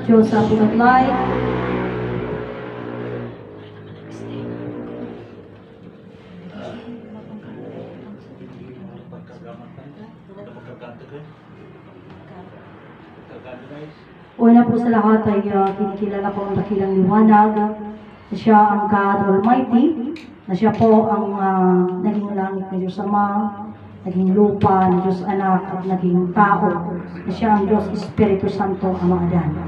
Diyos sa paglaglay. Una po sa lahat ay kinikilala ko ang dakilang liwanag na siya ang God Almighty, na siya po ang naging langit na Diyos Ama, naging lupa na Diyos Anak at naging tao, na siya ang Diyos Espiritu Santo, Amang Adan.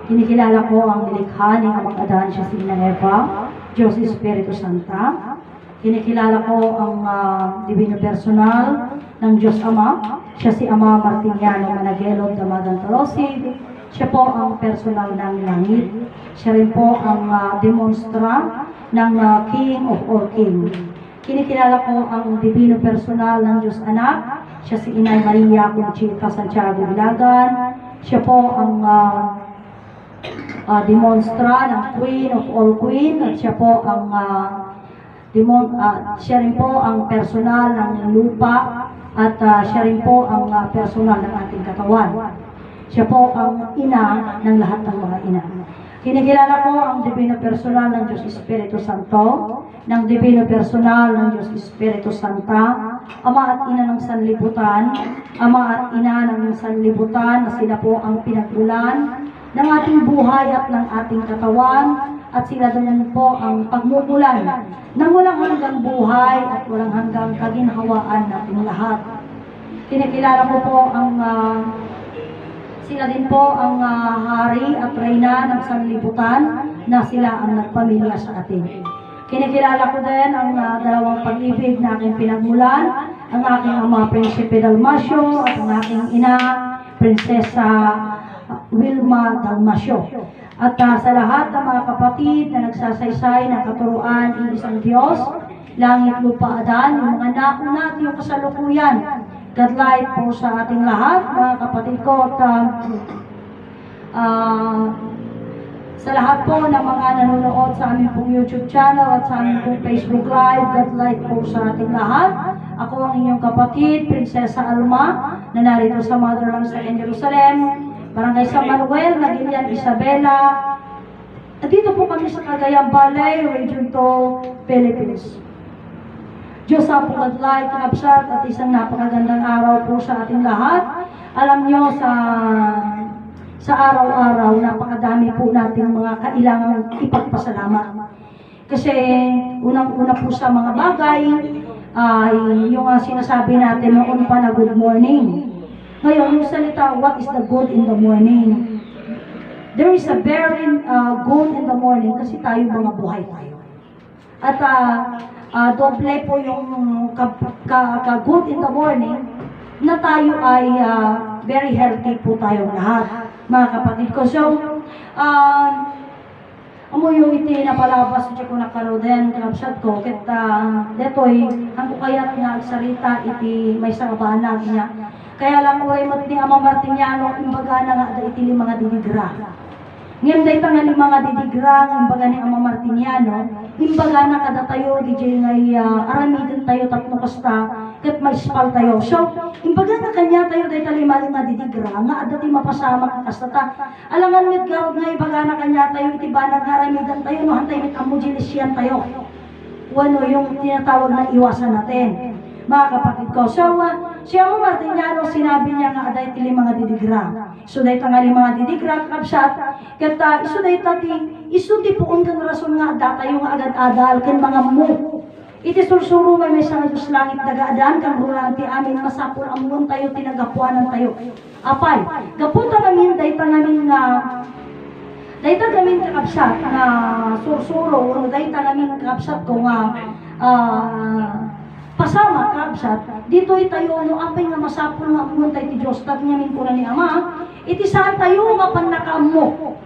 Kinikilala ko ang nilikha ni Amang Adan, siya si Eva, Diyos Espiritu Santa. Kinikilala ko ang Divino Personal ng Diyos Ama, siya si Ama Martiniano Managelog Damagan Tolosi. Siya po ang personal ng langit. Siya rin po ang demonstra ng King of all King. Kinikilala ko ang Divino Personal ng Diyos Anak. Siya si Inay Maria Conchita Santiago Ilagan. Siya po ang demonstra ng Queen of all Queen. At siya po ang siya rin po ang personal ng lupa. At siya rin po ang personal ng ating katawan. Siya po ang ina ng lahat ng mga ina. Kinikilala ko ang Divino Personal ng Diyos Espiritu Santo, ng Divino Personal ng Diyos Espiritu Santa, Ama at Ina ng Sanlibutan, Ama at Ina ng Sanlibutan, na sila po ang pinagmulan ng ating buhay at ng ating katawan, at sila din po ang pagmumulan ng walang hanggang buhay at walang hanggang kaginhawaan nating lahat. Kinikilala ko po ang sila din po ang hari at reyna ng sanlibutan, na sila ang nagpamilya sa atin. Kinikilala ko din ang dalawang pag-ibig na aking pinagmulan, ang aking ama Prinsipe Dalmasio at ang aking ina Prinsesa Wilma Dalmasio. At sa lahat ng mga kapatid na nagsasaysay ng katuruan ng isang Diyos, langit, lupa, adan, yung mga nauna at yung kasalukuyan, God light po sa ating lahat, mga kapatid ko, at sa lahat po ng mga nanonood sa aming pong YouTube channel at sa aming pong Facebook Live, God light po sa ating lahat. Ako ang inyong kapatid, Prinsesa Alma, na narito sa Motherland sa Jerusalem, Barangay San Manuel, Nagilian, Isabela. At dito po kami sa Cagayan Valley, Region 2, Philippines. Diyos sa paglaglay, kakabsat, at isang napakagandang araw po sa ating lahat. Alam nyo, sa araw-araw, napakadami po nating mga kailangang ipagpasalamat. Kasi unang-una po sa mga bagay, yung sinasabi natin noon pa na good morning. Ngayon, yung salita, what is the good in the morning? There is a very good in the morning kasi tayo mga buhay tayo. At doble po yung ka-good in the morning na tayo ay very healthy po tayong lahat, mga kapatid ko. So, amo yung iti na palabas siya ko nakaroden, kapsat ko, kita detoy, ang kukayat nga agsalita iti may sangabanag niya. Kaya lang uray mat ni Ama Martiniano, imbaga na nga iti mga didigra. Ngayon day tangan ni mga didigra, imbaga ni Ama Martiniano, imbaga na kada tayo, DJ ngay aramidin tayo tapno kasta, kat may spal tayo. So, imbaga na kanya tayo, day talimali nga didigra, nga adati mapasama ka kasta ta. Alangan mit garod nga, imbaga na kanya tayo, itibanag nga aramidan tayo, no hantay mit amujilisyan tayo. Wano yung tinatawag na iwasan natin, mga kapatid ko. So, siya mo Martiniano, sinabi niya nga aday tili mga didigra. So, day tangali mga didigra, kapsat, kata iso day tati, iso ti puon kan rason nga datayo nga agad-adal, kan mga mo. Iti sursuro may sa Diyos langit nagaadaan, kang rulang ti amin, masapul amon tayo, tinagapuanan tayo. Apay, gapunta namin, day tangamin nga, day tangamin kakapsat na sursuro, day tangamin kakapsat ko nga, pasama kapsat, dito tayo no apay nga masapul nga amon tayo ti Diyos, tat ngamin ko na ni Ama, iti saan tayo nga panakam mo,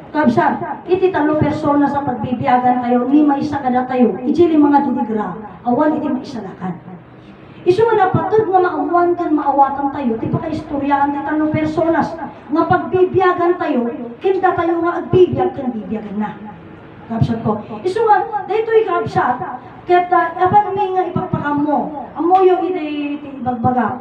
kapsat, iti talo persona sa pagbibiyagan tayo, ni may isa kada tayo, iti mga didigra, awan iti maisalakan. Isu nga napatod nga maawan kan maawatan tayo, ti paka-istoryaan ti talo personas, nga pagbibiyagan tayo, kinda tayo nga agbibiyag kan bibiyagan na. Kapsat ko. Isu nga, dito'y kapsat, kaya apan may nga ipagpakam mo, amo yung iti ibagbaga.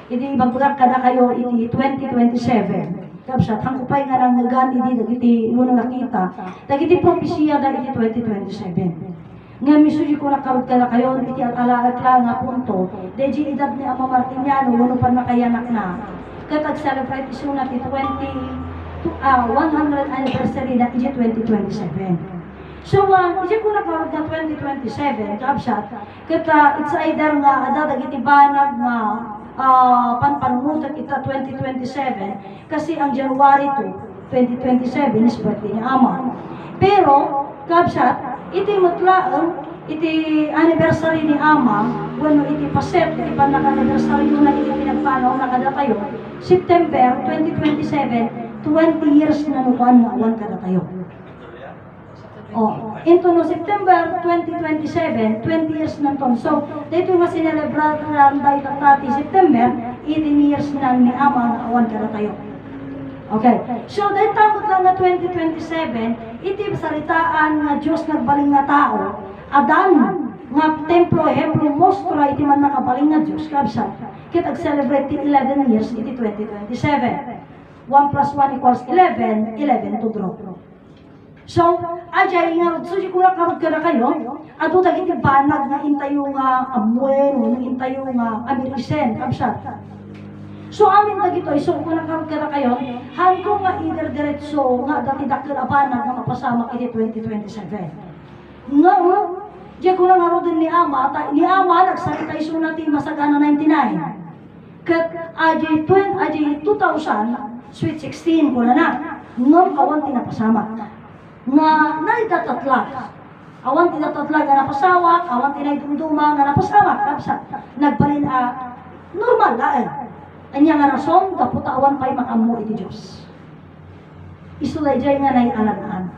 Iti ibagbaga kada kayo iti 2027. Kapsat, hangkupay nga nang nagani di dagiti uno nakita, dagiti propesiya dagiti 2027. Nga misuji ko nakarod ka na kayo, iti alaakla nga punto, deji edad ni Ama Martiniano, uno pa nakayanak na, katag celebrate iso na ti 100th anniversary na iti 2027. So, iti ko nakarod na 2027, kapsat, kata it's either nga adadagiti banag nga panpanunutan kita 2027 kasi ang January 2, 2027 is birthday ni Ama. Pero, kapsat, iti mutlaang, iti anniversary ni Ama, bueno, iti paset, iti panaka-anniversary nung iti pinagpanaw na kadatayo, September 2027, 20 years na nukuan nga awan kadatayo. Into no September 2027, 20 years na ton. So, dito nga sinelebratan tayo tati September, 18 years na ni Ama nga awan kada tayo. Okay. So, dahil tamot lang na 2027, iti saritaan nga Diyos nagbaling nga tao, adan nga templo, hemplo, mostra, iti man nakabaling nga Diyos, kabsa, kitag celebrate 11 years, iti 2027. 1 plus 1 equals 11, 11 to draw. So, ajay nga, so di ko nakarod ka na kayo, ato dagiti banag nga intayo nga amwen, intayo nga amirisen, kapsat. So, amin dagito, so kung nakarod ka na kayo, hangko nga either diretso nga dati dakil abanag nga mapasamak iti 2027. Nga, di ko nakarod din ni Ama, nagsalita iso natin masagana 99. Kat ajay 2000, sweet 16 ko na, ngam awan tinapasamak. Nga naitatatlag. Awan tinatatlag nga napasawak, awan tinaitunduma nga napasawak, kapsa. Nagbalin normal laen. Anya nga rason, kaputa awan pa'y makamu iti Diyos. Isulay-jay nga naialagaan.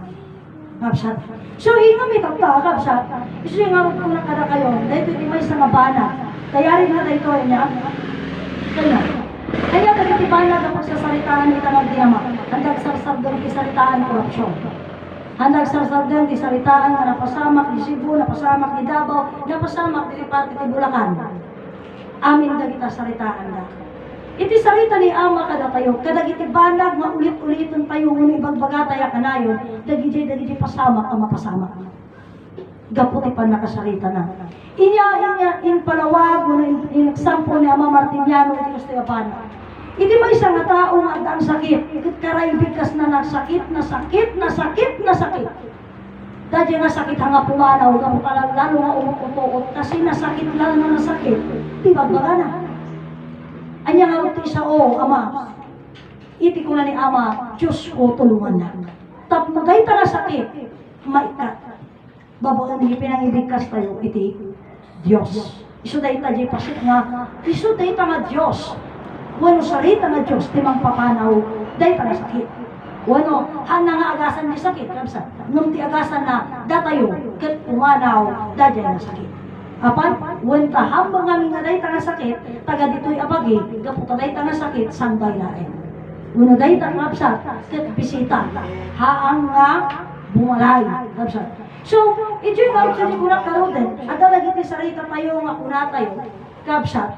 Kapsa. So, nga may takta, kapsa. Isulay nga rin kung nakada kayo, dahito iti may sa nga bana. Kaya rin na dahito niya. Kaya. Kaya dahito bana kapag sasalitaan ita ng dinama. Hanggang sarsardong kisalitaan korupsyon. Handag sarsardeng di saritaan nga napasamak di Cebu, napasamak di Davao, napasamak di Bulacan. Amin da kita saritaan da. Iti sarita ni Ama kada tayo, kadagiti banag nga ulit-uliton tayo ng ibagbagataya kanayon, dagiti pasamak ang mapasamak. Gaputi pa nakasarita na. Inya, in palawag, in example ni Ama Martiniano, iti Castellabana. Iti may isang tao nga ang sakit. Ikit karay bigkas na nagsakit, na sakit. Dahil nga sakit hanga pumanaw, lalo nga umukutuot, kasi nasakit lang na nasakit. Di ba na? Anya nga uti sa Ama. Iti ko na ni Ama, Diyos ko tulungan na. Tapos dahil ta sakit, maikat. Babaon ni pinangibigkas tayo, iti Diyos. Iso dahil ta di pasit nga, iso dahil ta nga Diyos. Wano sarita nga Diyos, timang papanaw, dahil ta nga sakit. Wano, hana nga agasan di sakit, kamsa. Nung ti agasan na datayo, kat umanaw, dahil nga sakit. Apan, wanta hambang nga nga dahil ta nga sakit, taga dito'y abagi, gaputa dahil ta nga sakit, sangbay lain. Wano dahil ta nga kapsa, kat bisita, haang nga bumalay, kapsa. So, ito yung kapsa di kunak karoten, at dalagiti sarita tayo nga kuna tayo, kapsa.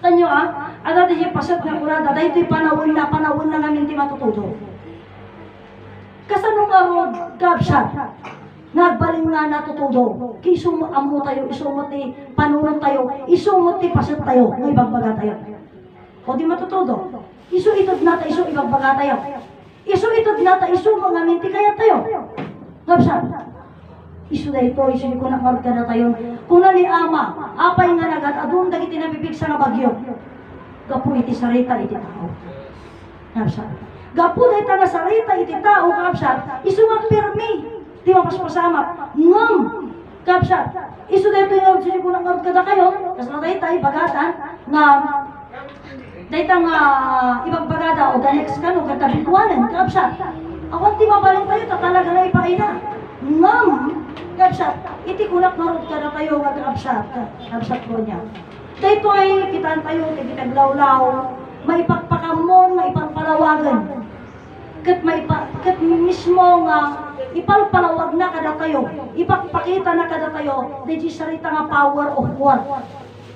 Tanyo at dati siya pasat na kurada, dahil ito'y panahon na namin ti matutudo. Kasanong arod, kapsat, nagbaling nga natutudo, kisumot amo tayo, isumot ti panunod tayo, isumot ti pasat tayo, ng ibagbaga tayo. O di matutudo, iso itod nata, iso ibagbaga tayo. Iso itod nata, iso mga minti kaya tayo. Kapsat, iso na ito, iso ko nakarga na tayo. Kung na ni Ama, apay nga nagat, adun dagiti nabibig sa nga bagyo. Gapu iti sarita iti tao. Kapsat. Gapu dahil nga sarita iti tao, kapsat, iso nga pirmi. Di mapaspasamak. Ngam, kapsat. Iso na ito yung iso ko nakarga na kayo. Kasi na tayo bagatan, nga dahil nga ibang bagada o the next ka no, katabikuanan, kapsat. Awan ti mabaling tayo, tatalaga na ipaina. Ngam, kapsat, iti kunak marot ka na tayo nga kapsat ko niya. Dito ay kitaan tayo, kitaglaw-law, maipagpakamon, maipagpalawagan. Kat mismo nga, ipalpalawag na kada tayo, ipagpakita na kada tayo, di sarita nga power of word.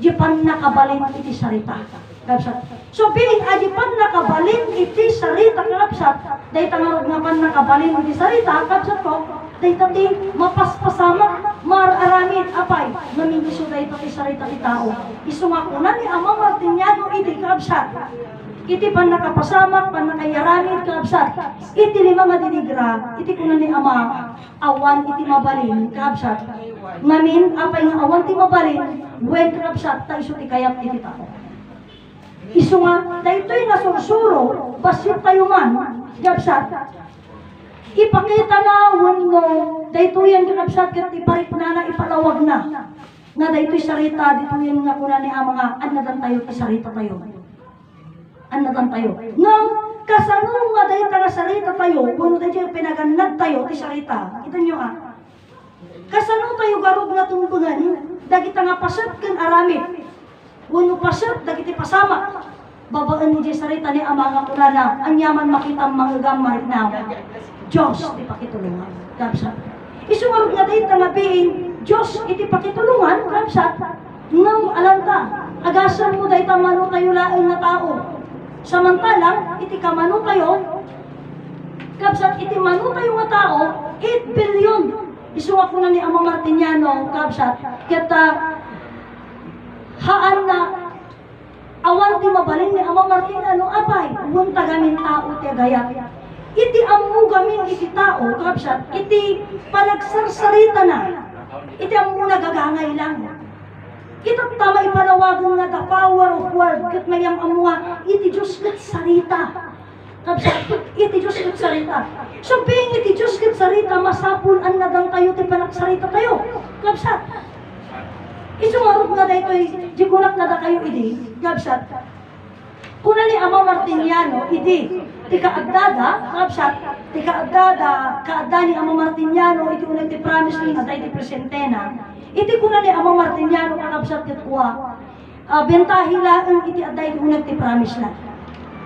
Di pan nakabalin iti sarita. Kapsat. So being adi pan nakabalin iti sarita kapsat, dahi tangarod nga pan nakabalin iti sarita kapsat ko, dahi tati mapaspasama, mararamid apay, namingiso dahi tati sarita ti tao. Iso nga kuna ni Ama Martiniano iti kapsat, iti pan nakapasamak, pan nakayaramid kapsat, iti lima nga dinigra, iti kuna ni Ama, awan iti mabalin kapsat. Ngamin, apay nga awan ti mabalin, wen kapsat, ta iso ti kayat iti tao. Iso nga, dahito'y nasursuro, basit tayo man, kapsat. Ipakita na, wano, dahito'y kapsat, kat iparit na na, ipalawag na. Nga dahito'y sarita, dito'y nga kuna ni Ama nga, anadan tayo, sarita tayo. Anadan tayo. Ngam, kasano nga dahito nga sarita tayo, wano dahito'y pinaganad tayo, ti sarita. Kita nyo nga. Kasano tayo garog na tungkunan, dagita nga pasat kan aramid. Wano pasat, dagiti pasama. Babaan ni sarita ni Ama nga kunana, anyaman makita mga gamay na Diyos, iti pakitulungan. Kapsat. Isungarog nga dahito nga biin, Diyos, iti pakitulungan, kapsat. Ngam alanta, agasan mo dahito mano tayo laing na tao. Samantalang, iti kamano tayo, kapsat, iti mano tayo nga tao, 8 billion. Isunga ko na ni Ama Martiniano, kapsat, kita, haan na awan ti mabalin ni Ama Martiniano apay won tagamin tao ti gayat iti ammo gamin iti tao kapsat iti panagsarsarita na iti ammo nagagangay lang ito tama ipanawagan nga the power of word kat mayam ammo nga iti Diyos kat sarita kapsat iti Diyos kat sarita so being iti Diyos kat sarita masapul an nagang tayo ti panagsarita tayo kapsat. Isungarog nga dahito, di kunak na da kayo idi, kapsat. Kuna ni Ama Martiniano, idi, ti kaagdada, kapsat, ti kaagdada ni Ama Martiniano, iti unang ti promise ni Aday ti Presentena. Iti kuna ni Ama Martiniano, kapsat ket kuwa, bentahilaan iti Aday ti unang ti promise na.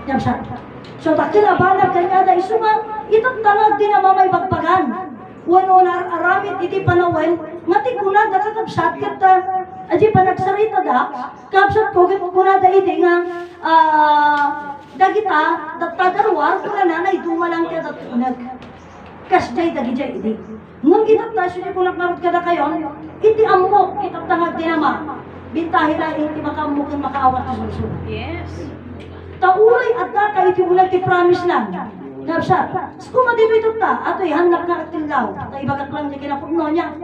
Kapsat. So, takil abanag kanya da, isunga, itat tanag din ang mamay bagbagan. Wano na aramit iti panawen, nga ti kuna da kakapsat, ket aji panagsarita da, kapsat ko, kuna da iti nga, dagita, tadarwar, kuna na, naidumalang kaya datunag. Kasjay dagi jay iti. Nung itata, siya kung nakmarot ka da kayo, iti amok, itatangag din ama. Bintahila, iti makamukin makaawat sa susunod. Yes. Taulay at da ka, iti ulang ti promise lang. Kapsat, skuma dito ito ta, ato'y hanap na at tilaw, at ibagat lang niya kinapugno niya.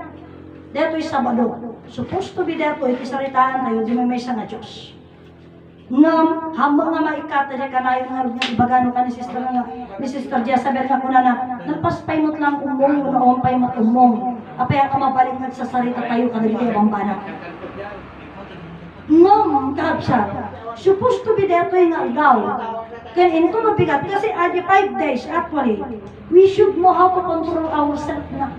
Deto'y Sabado. Supposed to be deto, ikisaritaan tayo, di may sa nga Diyos. Ngam, hamo nga maikata niya kanayon nga ibagano ka ni Sister Jezabel nga kuna na, nagpaspay mo't lang umong, unaompay mo't umong. Apay ang kamabalik nagsasarita tayo, kadali tayo bambana. Ngam, kapsat, supposed to be deto'y nga agaw. Kaya ito mabigat kasi adi 5 days actually we should know how to control ourselves na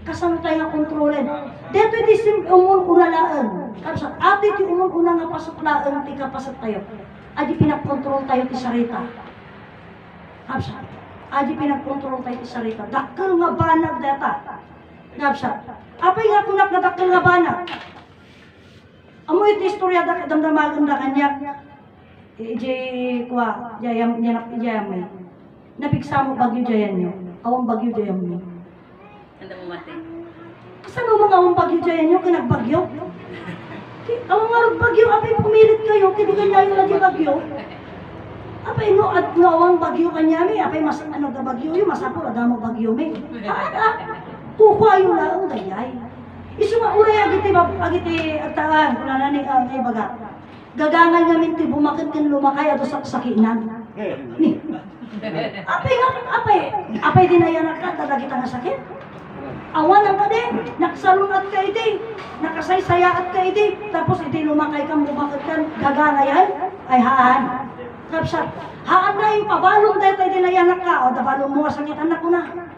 kasano tayo nga kontrolin dito iti umon unalaan kapsat ati iti umon una nga pasuklaan ti kapasat tayo adi pinagkontrol tayo ti sarita kapsat adi pinagkontrol tayo ti sarita dakkel nga banag data kapsat apay nga kunak na dakkel nga banag amo iti istorya da damdamagan da kanya kwa jayam jayam napiksa mo bagyo jayan nyo awang bagyo jayam nyo Anda mo mati. saan mo mga awang bagyo jayan nyo kinagbagyo awang marag bagyo apay pumilit kayo kiniganyan yung lagi bagyo apay no at no awang bagyo kanyami apay mas ano da bagyo yung masapur adamo bagyo may kukwayo lang dayay isu nga uray agiti agtaan kung nanani ang ibaga gagangan namin ti bumakit ken lumakay ato sa sakinan. Ni. Apay dinayan ka dagiti nga sakit. Awan ang kade, naksalunat ka iti, nakasaysayat ka iti, tapos iti lumakay kang bumakit kan gagangayan ay haan. Kapsat, haan na yung pabalong dahil tayo dinayan ka, o dabalong mo sakit anak ko na.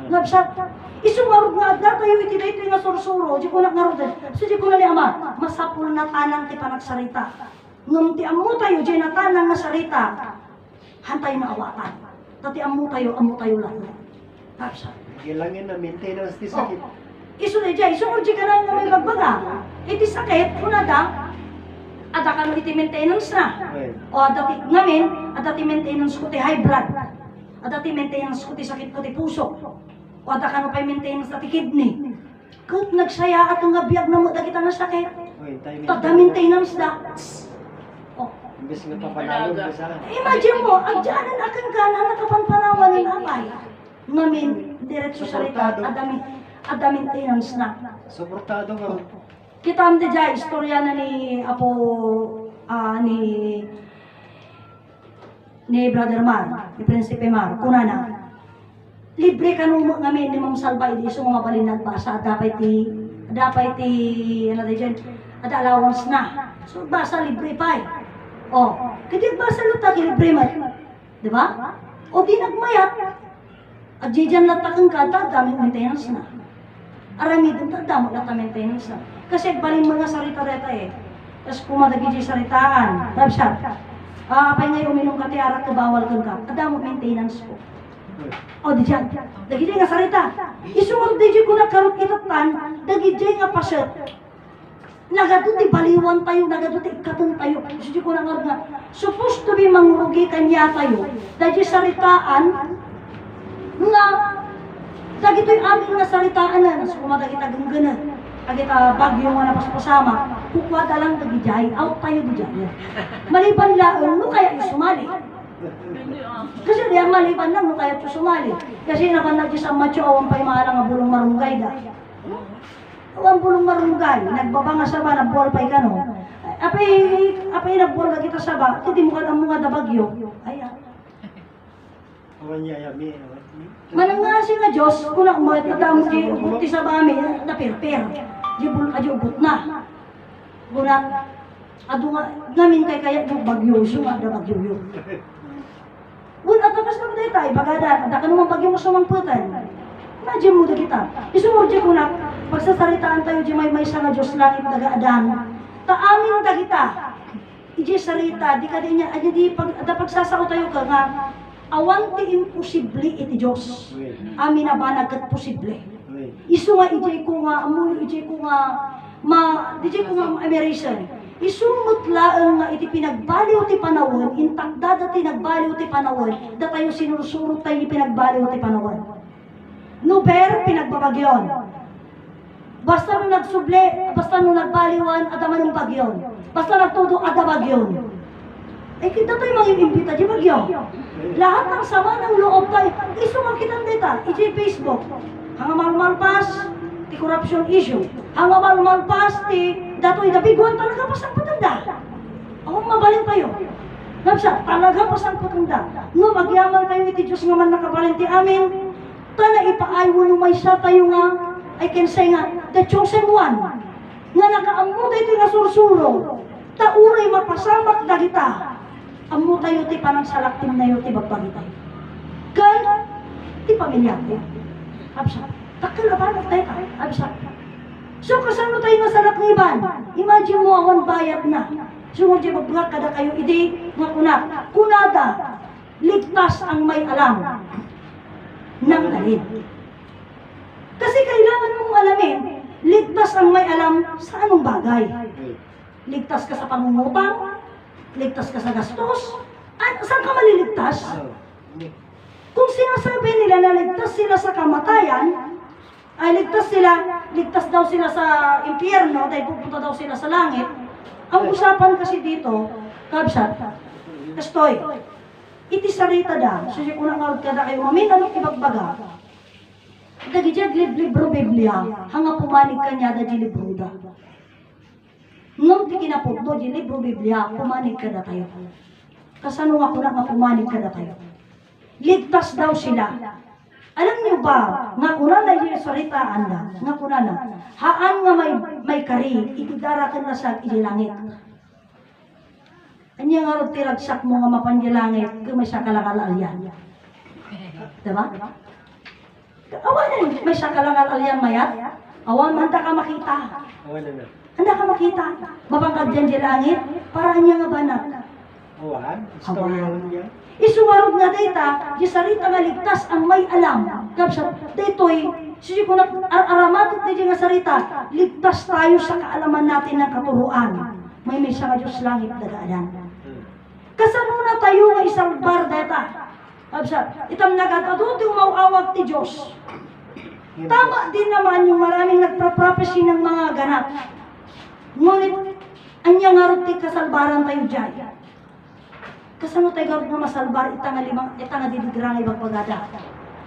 Kapsat, isumarog nga adda tayo iti dito nga sursuro, di ko nakarod so di ko na ni Ama, masapul na tanang ti panagsarita. Ngam ti ammo tayo, di na tanang nga sarita, hantay na awatan. Tati ammo tayo lang. Kapsat. Kailangan na maintenance ti sakit. Isu na dyan, isu di ka na may magbaga. Iti sakit, una da, Ada ka iti maintenance na. Uy. O adati ngamin, adati maintenance ko ti high blood. Adati maintenance ko ti sakit ko ti puso. O ada ka no pa maintenance ti kidney. Kut nagsaya at nga biyag na mo dagita nga sakit. Uy, tayo Tada maintenance da. O, Imbes nga papanalo, imbes ah. imagine mo, ang dyanan akan ka na nakapanpanawan ng amay. Ngamin, diretso sa rita, ada maintenance na. Suportado ka. Kita am dya, istorya na ni Apo, ni Brother Mar, ni Prinsipe Mar, kuna na. Libre ka nung ngamin ni Ma'am Salva, hindi so mga balinag basa, dapat ano dyan, ada allowance na. So basa libre pa eh. O, kaya basa luta libre man. Di ba? O di nagmayat. At di dyan latakang ka, daming maintenance na. Arami din damo na maintenance na. Kasi balin mga sarita-reta eh. Tapos kumadagi di saritaan. Rabsat. Apay ngayon uminom ka tiarat ka bawal kang ka. Kadamo maintenance ko. Uy. O di dyan. Dagi di nga sarita. Isunod di ko na karot itatan. Dagi di nga pasyat. Nagaduti baliwan tayo. Nagaduti ikatun tayo. Di ko na nga. Supposed to be mangrugi kanya tayo. Dagi saritaan. Nga. Dagi to'y amin nga saritaan na. Nas kumadagi tagang agita bagyo nga napaspasama, kukwada lang tagijay, out tayo di dyan. Maliban lang, no kaya sumali. Kasi diyan maliban lang, no kaya sumali. Kasi naman sa macho, awang pa'y maalang nga bulong marunggay da. Awang bulong marunggay, nagbaba nga sa ba, nagbol pa'y kano. Apay nagbol na kita sa ba, hindi mo ka ang mga da bagyo. Ayan. Awan niya, yami. Manang nga siya nga Diyos, kung umulit na damo di ubut ti sa bami, napirpir. Di bul ka di ubut na. Guna, ado nga, namin kaya yung bagyo, yung ada bagyo yun. Guna, at tapos na tayo tayo, bagada, ada ka naman bagyo mo sumangputan. Imagine mo na kita. Isumurdi ko na, pagsasaritaan tayo di may sa nga Diyos langit nag-aadan. Taamin na kita. Iji sarita, di ka din niya, di pagsasako tayo ka nga, awan ti imposible iti Diyos. Amin na ba nagkat posible? Isu nga ijay ko nga, amun ijay ko nga, ijay ko nga emeration. Isumot laang nga iti pinagbaliw ti panawon, intakda dati nagbaliw ti panawon, datayo sinusurot tayo pinagbaliw ti panawon. Nuber, pinagbabagyon. Basta nung nagsuble, basta nung nagbaliwan, adaman ng bagyon. Basta nagtudo, adabagyon. Eh kita tayo mag-iimbita di bagyo. Lahat ng sama ng loob tayo, isumang kitang data, iti Facebook. Hanga malmalpas, ti corruption issue. Hanga malmalpas, ti dato'y nabiguan talaga pasang patanda. Ako mabalin tayo. Nabsa, talaga pasang patanda. No, magyaman tayo iti Diyos nga man nakabalin ti amin. Tana ipaayo no may sa tayo nga, I can say nga, the chosen one. Nga nakaamuda iti nga sursuro. Tauray mapasamak na kita. Amu tayo ti panagsalaktim na yun ti bagbagi tayo. Kaya, ti pamilya ko. Absa, takalabanag tayo tayo. Absa. So, kasano tayo nga sa lakniban? Imagine mo awan bayad na. So, di bagbag kada kayo, idi, nga kunat. Kunada, ligtas ang may alam ng alin. Kasi kailangan mong alamin, ligtas ang may alam sa anong bagay. Ligtas ka sa pangungutang, ligtas ka sa gastos, saan ka maliligtas? Kung sinasabi nila na ligtas sila sa kamatayan, ay ligtas daw sila sa impyerno, dahil pupunta daw sila sa langit, ang usapan kasi dito, kabsat, kastoy, iti sarita da, susi ko nang awag kada kayo, mamin anong ibagbaga, dagijag libro Biblia, hanga pumanig kanya da di libro da. Nung ti kinapugdo di libro Biblia, pumanig kada tayo. Kasano nga ko na pumanig kada tayo. Ligtas daw sila. Alam niyo ba, nga kuna na yung saritaan na, nga kuna na, haan nga may kari, itidarakan na sa ilangit. Anya nga rin tiragsak mo nga mapanjilangit, kung may sakalakalalian. Diba? Awan may sakalakalalian mayat, awan handa ka makita. Awan na. Handa ka makita. Mabangkag dyan di langit, para anya nga banat. Awan? Story naman niya? Isuwarog nga data, di sarita nga ligtas ang may alam. Kapsa, dito'y, sisi ko na aramatot na nga sarita, ligtas tayo sa kaalaman natin ng katuruan. may sa nga Diyos langit dagaanan. Hmm. Kasano na tayo nga isalbar data? Absa, itam nagataduti umawawag ti Diyos. Tama din naman yung maraming nagproprophecy ng mga ganap. Ngunit, anya nga rin ti kasalbaran tayo dyan. Kasano tayo garot nga masalbar, ita nga didigrang ibang pagada.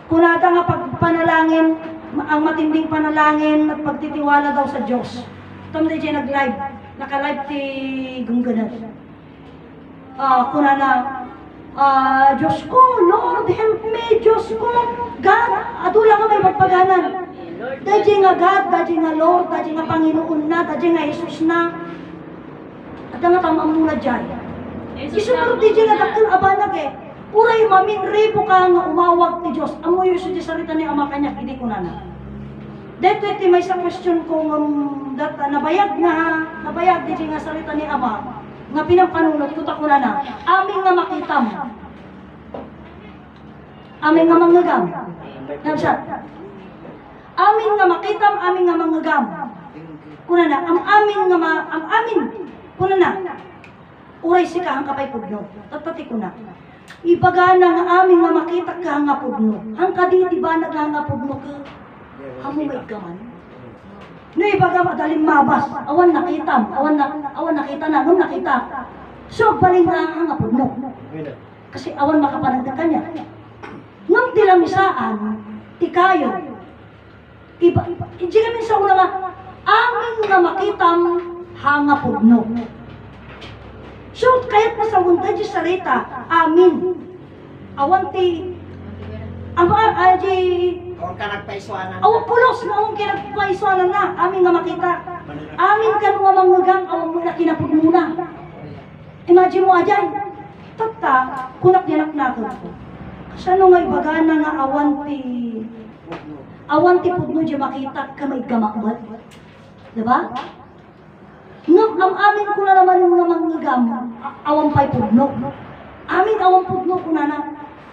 Kunada nga pagpanalangin, ang matinding panalangin at pagtitiwala daw sa Diyos. Ito na dyan nag-live, naka-live ti Gungganan. Kunana, Diyos ko, Lord, help me, Diyos ko, God, adula nga may magpaganan. Dadya nga God, dadya nga Lord, dadya nga Panginoon na, dadya nga Jesus na. At nga tamang muna dyan. Isunod di dyan nga dakil abanag eh. Uray mamin ribo ka nga umawag ti Diyos. Amo yung di sarita ni Ama kanya, hindi ko na. Dito iti may sa question ko nabayag di dyan nga sarita ni Ama nga pinapanunod ko tako na. Aming nga makitam. Aming nga manggagam. Nabsat. Amin nga makitam, amin nga manggagam. Kuna na, ang amin, kuna na. Uray si kahang kapay pudno. Tatati ko na. Ibaga na nga amin nga makita kahang nga pudno. Ang kaditi ba nga pudno ka? Hamumay ka man. No ibaga madaling mabas. Awan nakita. Awan nakita na. Nung nakita. So, baling nga pudno. Kasi awan makapanag na kanya. Nung tilamisaan, tikayo. Hindi kami sa una nga, amin nga makitam hanga pudno. So, kaya't nasa wunda di sarita, amin. Awan ti, Huwag ka nagpaiswanan. awan pulos na awan kinagpaiswanan na, amin nga makita. Amin ka nga manggagang, awan mo na kinapudno na. Imagine mo ajan, tata, kunak yanak na ko. Sano nga ibaga na nga awan ti pudno di makita ka may gamakmat. Diba? Ngam ang amin ko na naman yung namanggagam, awan pa'y pudno. Amin awan pudno ko na na.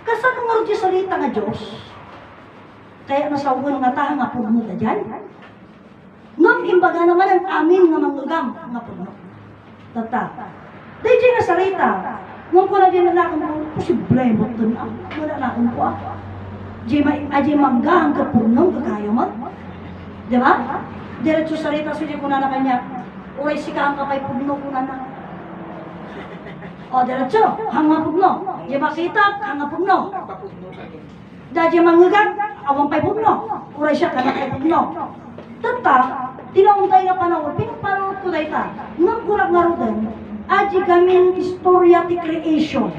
Kasano nga rin salita nga Diyos? Kaya nasawan nga taha nga pudno ka dyan. Ngam imbaga naman ang amin nga manggagam, nga pudno. Tata. Dahil dyan nga salita, ngam ko na dyan na akong posible mo ito na. Wala na akong po ako. Dyan mangga hanggang pudno, kakayo man. Diba? Diretso salita so dyan ko na kanya. Uray si ka ang kapay pudno ko na. O, diretso, hanga pudno. Di makita, hanga pudno. Papudno ka din. Dahil mangagat, awang pay pudno. Uray siya ka na pay pudno. Tata, tinauntay nga panahon, pinapanood ko dahi ta. Nang kurag nga rodan, aji gamin istorya ti creation.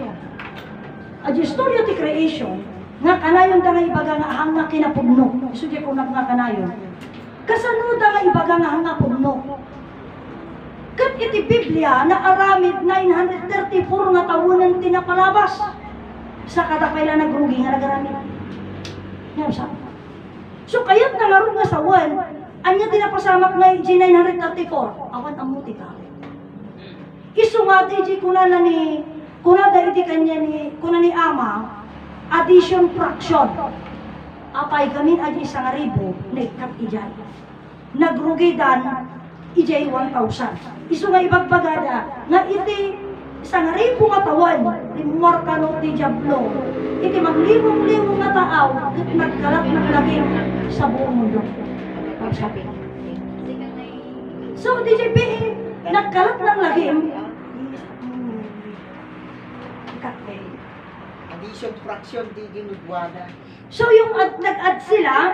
Aji istorya ti creation, nga kanayon da nga ibaga nga hanga kinapudno. Iso di ko nga kanayon. Kasano da nga ibaga nga hanga pudno. Kat iti Biblia na aramid 934 nga tawunan tinapalabas. Sa kadakayla nagrugi nga nagaramid. Yan sa. So kayat na laro nga sawan, anya tinapasamak nga iti 934. Awan amuti ka. Isu nga iti kunana ni kunada iti kanya ni kunani Ama addition fraction. Apay gamin aji isang ribo na ikat ijay. Nagrugi dan ijay 1,000. Isu nga ibagbagada nga iti isang ribo nga tawan limor kano ti Diablo iti maglibong-libong nga taaw ket nagkalat naglaging sa buong mundo. Sabi. So di nagkalat ng lagim Addition, fraction, di ginugwada. so yung nag-add sila